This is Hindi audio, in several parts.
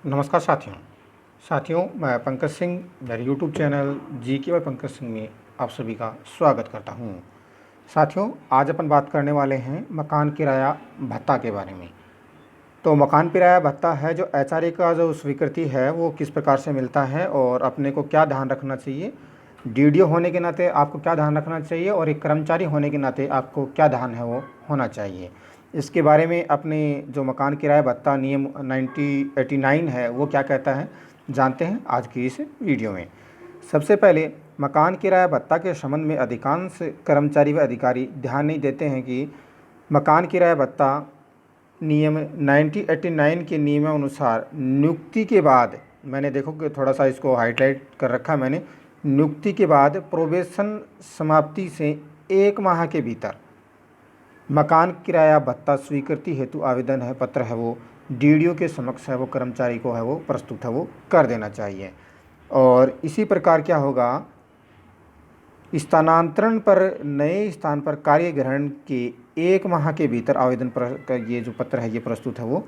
नमस्कार साथियों मैं पंकज सिंह मेरे यूट्यूब चैनल जी के वाई पंकज सिंह में आप सभी का स्वागत करता हूं। साथियों, आज अपन बात करने वाले हैं मकान किराया भत्ता के बारे में। तो मकान किराया भत्ता है जो एचआरए का जो स्वीकृति है वो किस प्रकार से मिलता है और अपने को क्या ध्यान रखना चाहिए, डीडीओ होने के नाते आपको क्या ध्यान रखना चाहिए और एक कर्मचारी होने के नाते आपको क्या ध्यान है वो होना चाहिए। इसके बारे में अपने जो मकान किराया भत्ता नियम 1989 है वो क्या कहता है, जानते हैं आज की इस वीडियो में। सबसे पहले मकान किराया भत्ता के संबंध में अधिकांश कर्मचारी व अधिकारी ध्यान नहीं देते हैं कि मकान किराया भत्ता नियम 1989 के नियमानुसार नियुक्ति के बाद, मैंने देखो कि थोड़ा सा इसको हाईलाइट कर रखा मैंने, नियुक्ति के बाद प्रोबेशन समाप्ति से 1 माह के भीतर मकान किराया भत्ता स्वीकृति हेतु आवेदन है पत्र है वो डीडीओ के समक्ष है वो कर्मचारी को है वो प्रस्तुत है वो कर देना चाहिए। और इसी प्रकार क्या होगा, स्थानांतरण पर नए स्थान पर कार्य ग्रहण के 1 माह के भीतर आवेदन पर ये जो पत्र है ये प्रस्तुत है वो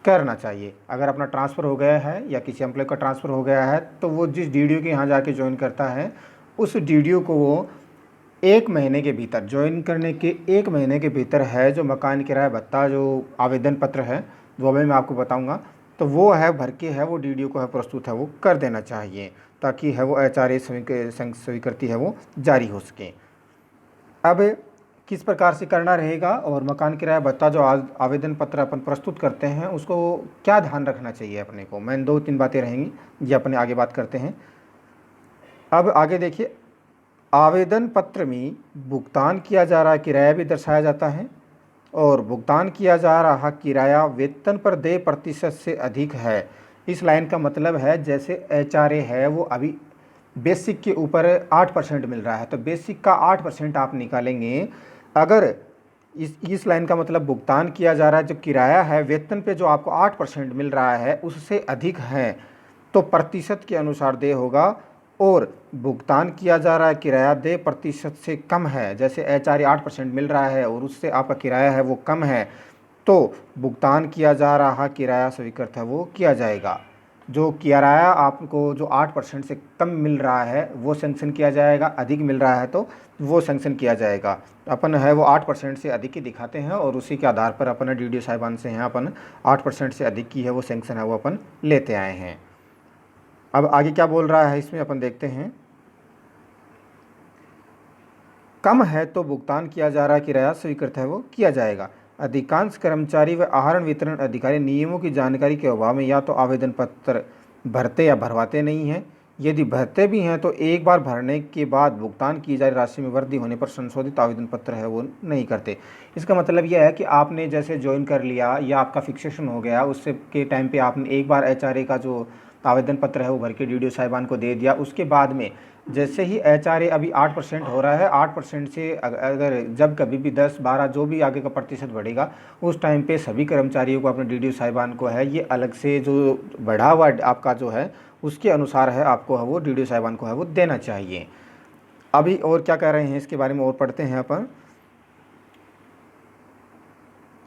करना चाहिए। अगर अपना ट्रांसफ़र हो गया है या किसी एम्प्लॉय का ट्रांसफ़र हो गया है तो वो जिस डीडीओ के यहाँ जाके ज्वाइन करता है उस डीडीओ को वो 1 महीने के भीतर, ज्वाइन करने के 1 महीने के भीतर है जो मकान किराया भत्ता जो आवेदन पत्र है वो अभी मैं आपको बताऊंगा, तो वो है भर के है वो डीडीओ को है प्रस्तुत है वो कर देना चाहिए, ताकि है वो एचआरए स्वीकृति है वो जारी हो सके। अब किस प्रकार से करना रहेगा और मकान किराया भत्ता जो आवेदन पत्र अपन प्रस्तुत करते हैं उसको क्या ध्यान रखना चाहिए अपने को, मैं 2-3 बातें रहेंगी ये अपने आगे बात करते हैं। अब आगे देखिए, आवेदन पत्र में भुगतान किया जा रहा किराया भी दर्शाया जाता है और भुगतान किया जा रहा किराया वेतन पर देय प्रतिशत से अधिक है। इस लाइन का मतलब है जैसे एचआरए है वो अभी बेसिक के ऊपर 8% मिल रहा है तो बेसिक का 8% आप निकालेंगे। अगर इस लाइन का मतलब भुगतान किया जा रहा है जो किराया है वेतन पे जो आपको 8% मिल रहा है उससे अधिक है तो प्रतिशत के अनुसार देय होगा, और भुगतान किया जा रहा है किराया देय प्रतिशत से कम है, जैसे एचआरए 8% मिल रहा है और उससे आपका किराया है वो कम है तो भुगतान किया जा रहा किराया स्वीकृत है वो किया जाएगा। जो किराया आपको जो 8% से कम मिल रहा है वो सेंक्शन किया जाएगा, अधिक मिल रहा है तो वो सेंक्शन किया जाएगा। अपन है वो 8% से अधिक ही दिखाते हैं और उसी के आधार पर अपन डीडीओ साहिबान से हैं अपन 8% से अधिक की है वो सेंक्शन है वो अपन लेते आए हैं। अब आगे क्या बोल रहा है इसमें अपन देखते हैं। कम है तो भुगतान किया जा रहा किराया स्वीकृत है वो किया जाएगा। अधिकांश कर्मचारी व आहरण वितरण अधिकारी नियमों की जानकारी के अभाव में या तो आवेदन पत्र भरते या भरवाते नहीं हैं, यदि भरते भी हैं तो एक बार भरने के बाद भुगतान की जा रही राशि में वृद्धि होने पर संशोधित आवेदन पत्र है वो नहीं करते। इसका मतलब यह है कि आपने जैसे ज्वाइन कर लिया या आपका फिक्सेशन हो गया उससे के टाइम पे आपने एक बार एचआरए का जो आवेदन पत्र है वो भर के डीडीओ साहिबान को दे दिया, उसके बाद में जैसे ही एचआरए अभी 8% हो रहा है 8% से अगर जब कभी भी 10-12 जो भी आगे का प्रतिशत बढ़ेगा उस टाइम पे सभी कर्मचारियों को अपने डीडीओ साहिबान को है ये अलग से जो बढ़ा हुआ आपका जो है उसके अनुसार है आपको है वो डीडीओ साहिबान को है वो देना चाहिए। अभी और क्या कह रहे हैं इसके बारे में और पढ़ते हैं अपन।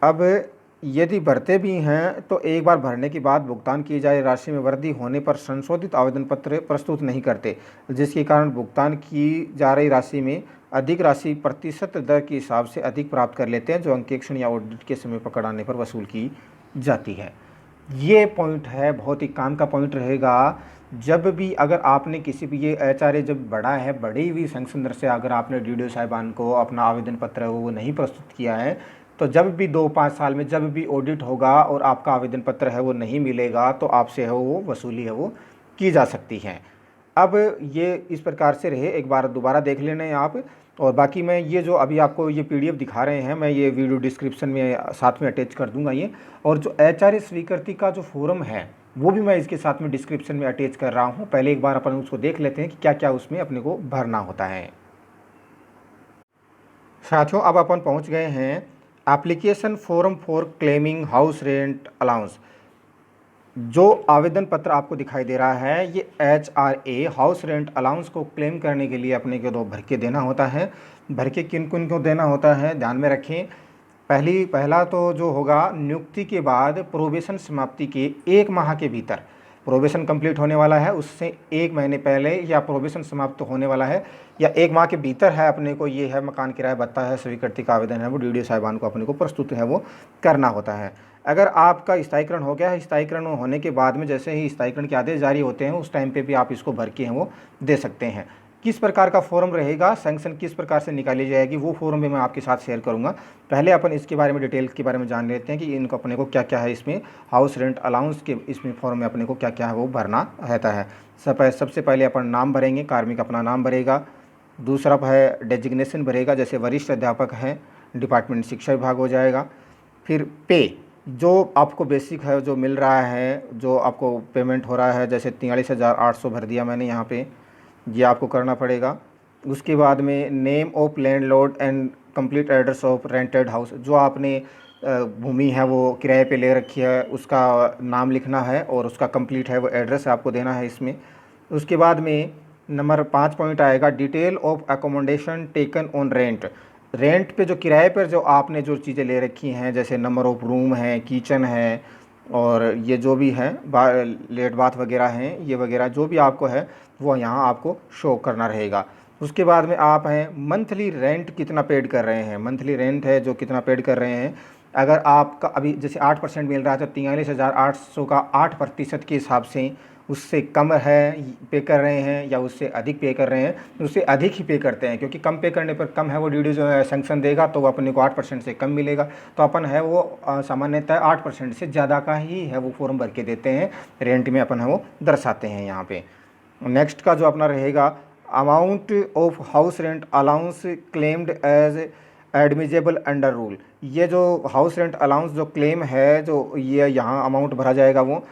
अब यदि भरते भी हैं तो एक बार भरने के बाद भुगतान की जाए राशि में वृद्धि होने पर संशोधित आवेदन पत्र प्रस्तुत नहीं करते, जिसके कारण भुगतान की जा रही राशि में अधिक राशि प्रतिशत दर के हिसाब से अधिक प्राप्त कर लेते हैं जो अंकेक्षण या ऑडिट के समय पकड़ आने पर वसूल की जाती है। ये पॉइंट है, बहुत ही काम का पॉइंट रहेगा। जब भी अगर आपने किसी भी ये एचआरए जब बढ़ा है बड़ी हुई संख्या दर से अगर आपने डीडीओ साहिबान को अपना आवेदन पत्र वो नहीं प्रस्तुत किया है तो जब भी 2-5 साल में जब भी ऑडिट होगा और आपका आवेदन पत्र है वो नहीं मिलेगा तो आपसे है वो वसूली है वो की जा सकती है। अब ये इस प्रकार से रहे, एक बार दोबारा देख लेना है आप। और बाकी मैं ये जो अभी आपको ये पीडीएफ दिखा रहे हैं मैं ये वीडियो डिस्क्रिप्शन में साथ में अटैच कर दूंगा ये, और जो एचआरए स्वीकृति का जो फोरम है वो भी मैं इसके साथ में डिस्क्रिप्शन में अटैच कर रहा हूँ। पहले एक बार अपन उसको देख लेते हैं कि क्या क्या उसमें अपने को भरना होता है। साथियों, अब अपन पहुँच गए हैं application form for claiming house rent allowance. जो आवेदन पत्र आपको दिखाई दे रहा है ये एचआरए हाउस रेंट अलाउंस को क्लेम करने के लिए अपने को दो भर के देना होता है। भर के किन किन को देना होता है ध्यान में रखें। पहला तो जो होगा, नियुक्ति के बाद प्रोबेशन समाप्ति के 1 माह के भीतर, प्रोबेशन कंप्लीट होने वाला है उससे 1 महीने पहले, या प्रोबेशन समाप्त होने वाला है या 1 माह के भीतर है, अपने को ये है मकान किराया भत्ता है स्वीकृति का आवेदन है वो डीडीओ साहिबान को अपने को प्रस्तुत है वो करना होता है। अगर आपका स्थायीकरण हो गया है, स्थायीकरण होने के बाद में जैसे ही स्थायीकरण के आदेश जारी होते हैं उस टाइम पे भी आप इसको भर के हैं वो दे सकते हैं। किस प्रकार का फॉर्म रहेगा, सैंक्शन किस प्रकार से निकाली जाएगी, वो फॉर्म भी मैं आपके साथ शेयर करूंगा। पहले अपन इसके बारे में डिटेल्स के बारे में जान लेते हैं कि इनको अपने को क्या क्या है इसमें हाउस रेंट अलाउंस के इसमें फॉर्म में अपने को क्या क्या है वो भरना रहता है। सबसे पहले अपन नाम भरेंगे, कार्मिक अपना नाम भरेगा। दूसरा है डेजिग्नेशन भरेगा, जैसे वरिष्ठ अध्यापक हैं, डिपार्टमेंट शिक्षा विभाग हो जाएगा। फिर पे, जो आपको बेसिक है जो मिल रहा है, जो आपको पेमेंट हो रहा है, जैसे 43,800 भर दिया मैंने यहाँ पे, ये आपको करना पड़ेगा। उसके बाद में name of landlord and complete address of rented house, जो आपने भूमि है वो किराए पे ले रखी है उसका नाम लिखना है और उसका कंप्लीट है वो एड्रेस आपको देना है इसमें। उसके बाद में नंबर 5 पॉइंट आएगा, detail of accommodation taken on rent. Rent पे जो किराए पर जो आपने जो चीज़ें ले रखी हैं, जैसे नंबर ऑफ रूम है, किचन है, और ये जो भी है लेट बाथ वगैरह हैं, ये वगैरह जो भी आपको है वो यहाँ आपको शो करना रहेगा। उसके बाद में आप हैं मंथली रेंट कितना पेड कर रहे हैं, मंथली रेंट है जो कितना पेड कर रहे हैं। अगर आपका अभी जैसे 8% मिल रहा है तो 43,800 का 8% के हिसाब से, उससे कम है पे कर रहे हैं या उससे अधिक पे कर रहे हैं, उससे अधिक ही पे करते हैं, क्योंकि कम पे करने पर कम है वो डीडी जो है सैंक्शन देगा तो वो अपने को 8% से कम मिलेगा। तो अपन है वो सामान्यतः 8% से ज़्यादा का ही है वो फॉर्म भर के देते हैं, रेंट में अपन है वो दर्शाते हैं यहाँ पे। नेक्स्ट का जो अपना रहेगा, amount of house rent allowance claimed as admissible under rule. ये जो हाउस रेंट अलाउंस जो क्लेम है, जो ये यहाँ अमाउंट भरा जाएगा वो,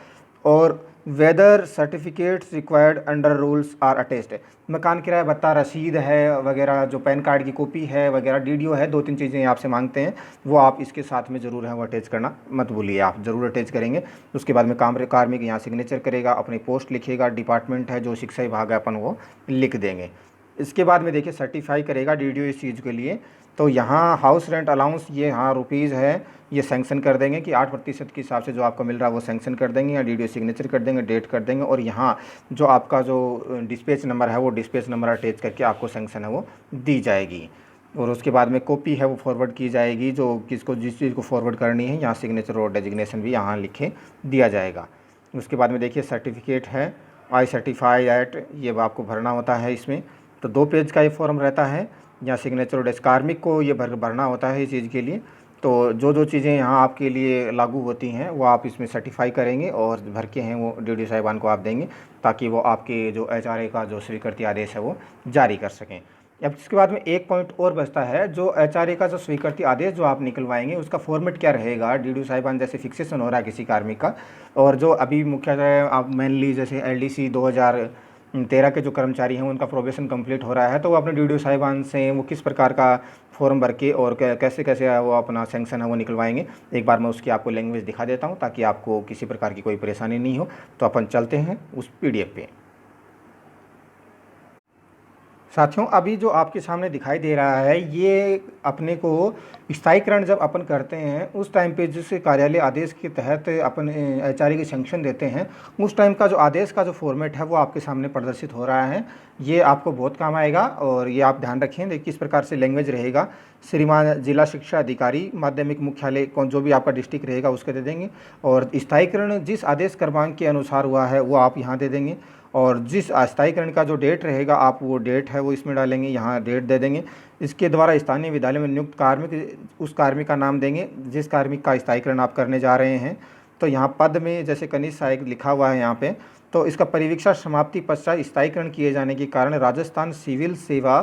और whether certificates required under rules are attested. मकान किराया भत्ता रसीद है वगैरह, जो पैन कार्ड की कॉपी है वगैरह, डीडीओ है, 2-3 चीज़ें आपसे मांगते हैं वो आप इसके साथ में ज़रूर है वो अटैच करना मत भूलिए, आप ज़रूर अटैच करेंगे। उसके बाद में कार्मिक यहाँ सिग्नेचर करेगा, अपनी पोस्ट लिखेगा, डिपार्टमेंट है जो शिक्षा विभाग है अपन वो लिख देंगे। इसके बाद में देखिए सर्टिफाई करेगा डीडीओ इस चीज़ के लिए, तो यहाँ हाउस रेंट अलाउंस ये यहाँ रुपीज़ है, ये सैंक्शन कर देंगे कि 8% के हिसाब से जो आपको मिल रहा है वो सैंक्शन कर देंगे, या डीडीओ सिग्नेचर कर देंगे, डेट कर देंगे, और यहाँ जो आपका जो डिस्पैच नंबर है वो डिस्पैच नंबर अटैच करके आपको सैंक्शन है वो दी जाएगी। और उसके बाद में कॉपी है वो फॉरवर्ड की जाएगी, जो किसको जिस चीज़ को फॉरवर्ड करनी है, यहाँ सिग्नेचर और डेजिग्नेशन भी यहाँ लिखे दिया जाएगा। उसके बाद में देखिए सर्टिफिकेट है, आई सर्टिफाई एट, ये आपको भरना होता है इसमें। तो 2 पेज का ये फॉर्म रहता है, यहाँ सिग्नेचर और कार्मिक को ये भरना होता है इस चीज़ के लिए। तो जो जो चीज़ें यहाँ आपके लिए लागू होती हैं वो आप इसमें सर्टिफाई करेंगे और भर के हैं वो डीडी साहिबान को आप देंगे, ताकि वो आपके जो एचआरए का जो स्वीकृति आदेश है वो जारी कर सकें। अब इसके बाद में एक पॉइंट और बचता है, जो एचआरए का जो स्वीकृति आदेश जो आप निकलवाएंगे उसका फॉर्मेट क्या रहेगा। डीडी साहिबान जैसे फिक्सेशन हो रहा है किसी कार्मिक का, और जो अभी मुख्यतः आप मेनली जैसे एलडीसी 2013 के जो कर्मचारी हैं उनका प्रोबेशन कंप्लीट हो रहा है, तो वो अपने डीडी साहिबान से वो किस प्रकार का फॉर्म भर के और कैसे कैसे वो अपना सैंक्शन है वो निकलवाएंगे। एक बार मैं उसकी आपको लैंग्वेज दिखा देता हूँ ताकि आपको किसी प्रकार की कोई परेशानी नहीं हो। तो अपन चलते हैं उस पीडीएफ पे। साथियों, अभी जो आपके सामने दिखाई दे रहा है ये अपने को स्थायीकरण जब अपन करते हैं उस टाइम पे जिस कार्यालय आदेश के तहत अपन एचआरए की सैंक्शन देते हैं उस टाइम का जो आदेश का जो फॉर्मेट है वो आपके सामने प्रदर्शित हो रहा है। ये आपको बहुत काम आएगा और ये आप ध्यान रखें। देखिए किस प्रकार से लैंग्वेज रहेगा। श्रीमान जिला शिक्षा अधिकारी माध्यमिक मुख्यालय कौन जो भी आपका डिस्ट्रिक्ट रहेगा उसके दे देंगे, और स्थायीकरण जिस आदेश क्रमांक के अनुसार हुआ है वो आप यहाँ दे देंगे, और जिस स्थायीकरण का जो डेट रहेगा आप वो डेट है वो इसमें डालेंगे, यहाँ डेट दे देंगे। इसके द्वारा स्थानीय विद्यालय में नियुक्त कार्मिक उस कार्मिक का नाम देंगे जिस कार्मिक का स्थायीकरण आप करने जा रहे हैं। तो यहाँ पद में जैसे कनिष्ठ सहायक लिखा हुआ है यहाँ पे, तो इसका परिवीक्षा समाप्ति पश्चात स्थायीकरण किए जाने के कारण राजस्थान सिविल सेवा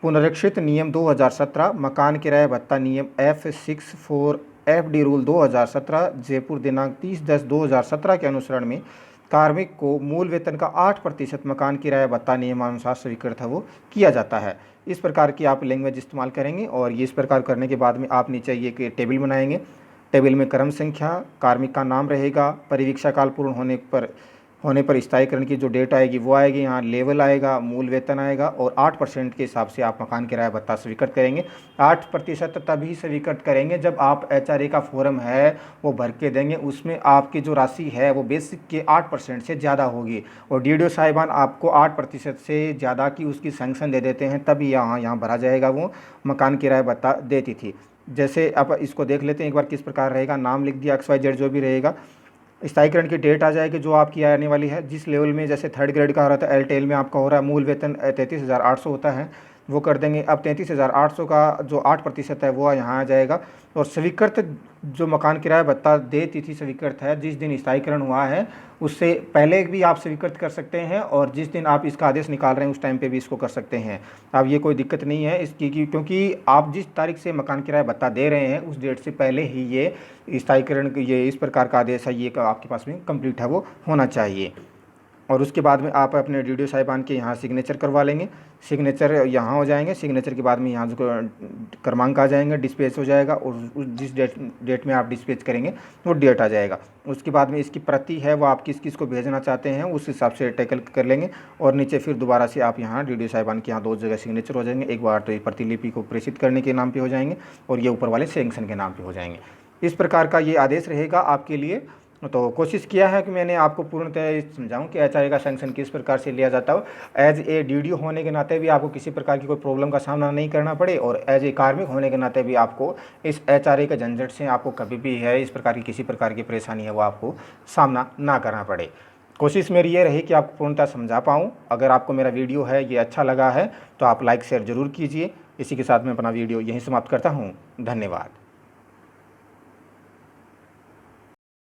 पुनरीक्षित नियम 2017 मकान किराया भत्ता नियम F64 FD रूल 2017 जयपुर दिनांक 30/10/2017 के अनुसरण में कार्मिक को मूल वेतन का 8% मकान किराया भत्ता नियमानुसार स्वीकृत है वो किया जाता है। इस प्रकार की आप लैंग्वेज इस्तेमाल करेंगे, और ये इस प्रकार करने के बाद में आप नीचे ये कि टेबल बनाएंगे। टेबल में क्रम संख्या, कार्मिक का नाम रहेगा, परिवीक्षा काल पूर्ण होने पर स्थायीकरण की जो डेट आएगी वो आएगी, यहाँ लेवल आएगा, मूल वेतन आएगा और 8% के हिसाब से आप मकान किराया भत्ता स्वीकृत करेंगे। 8% तभी स्वीकृत करेंगे जब आप HRA का फॉर्म है वो भर के देंगे, उसमें आपकी जो राशि है वो बेसिक के 8% से ज़्यादा होगी और DDO साहिबान आपको 8% से ज़्यादा की उसकी सैंक्शन दे देते हैं, तभी यहाँ भरा जाएगा वो मकान किराया भत्ता देती थी। जैसे अब इसको देख लेते हैं एक बार किस प्रकार रहेगा। नाम लिख दिया, XYZ जो भी रहेगा। स्थायीकरण की डेट आ जाएगी जो आपकी आने वाली है, जिस लेवल में जैसे 3rd ग्रेड का हो रहा था, LTL में आपका हो रहा है, मूल वेतन 33,800 होता है, वो कर देंगे। अब 33,800 का जो 8% है वो यहाँ आ जाएगा और स्वीकृत जो मकान किराया भत्ता दे तिथि स्वीकृत है, जिस दिन स्थायीकरण हुआ है उससे पहले भी आप स्वीकृत कर सकते हैं और जिस दिन आप इसका आदेश निकाल रहे हैं उस टाइम पे भी इसको कर सकते हैं। अब ये कोई दिक्कत नहीं है इसकी क्योंकि आप जिस तारीख से मकान किराया भत्ता दे रहे हैं उस डेट से पहले ही ये स्थायीकरण ये इस प्रकार का आदेश है, ये आपके पास में कंप्लीट है वो होना चाहिए। और उसके बाद में आप अपने DDO साहिबान के यहाँ सिग्नेचर करवा लेंगे। सिग्नेचर यहाँ हो जाएंगे, सिग्नेचर के बाद में यहाँ जो क्रमांक आ जाएंगे, डिस्पैच हो जाएगा और जिस डेट में आप डिस्पैच करेंगे वो डेट आ जाएगा। उसके बाद में इसकी प्रति है वो आप किस किस को भेजना चाहते हैं उस हिसाब से टैकल कर लेंगे और नीचे फिर दोबारा से आप यहाँ DDO साहिबान के यहाँ 2 जगह सिग्नेचर हो जाएंगे। एक बार तो ये प्रतिलिपि को प्रेषित करने के नाम पर हो जाएंगे और ये ऊपर वाले सैंक्शन के नाम पर हो जाएंगे। इस प्रकार का ये आदेश रहेगा आपके लिए। तो कोशिश किया है कि मैंने आपको पूर्णतः समझाऊं कि HRA का सैंक्शन किस प्रकार से लिया जाता हो। एज ए DDO होने के नाते भी आपको किसी प्रकार की कोई प्रॉब्लम का सामना नहीं करना पड़े और एज ए कार्मिक होने के नाते भी आपको इस HRA के झंझट से आपको कभी भी है इस प्रकार की किसी प्रकार की परेशानी है वो आपको सामना ना करना पड़े। कोशिश मेरी ये रही कि आपको पूर्णतः समझा पाऊँ। अगर आपको मेरा वीडियो है ये अच्छा लगा है तो आप लाइक शेयर ज़रूर कीजिए। इसी के साथ मैं अपना वीडियो यहीं समाप्त करता हूँ। धन्यवाद।